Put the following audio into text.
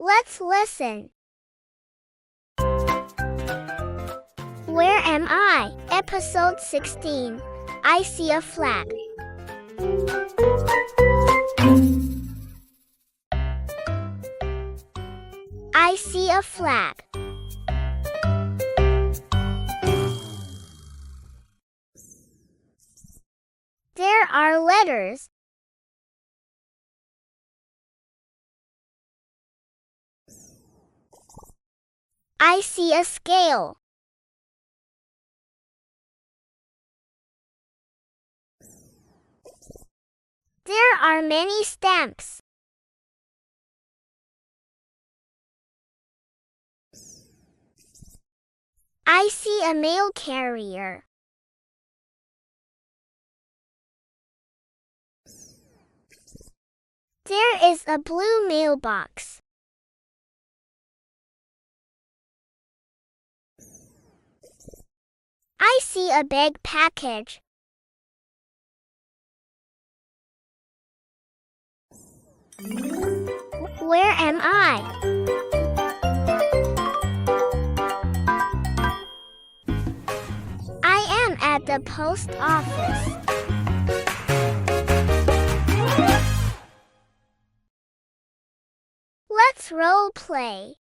Let's listen. Where am I? Episode 16. I see a flag. I see a flag. There are letters. I see a scale. There are many stamps. I see a mail carrier. There is a blue mailbox. I see a big package. Where am I? I am at the post office. Let's role play.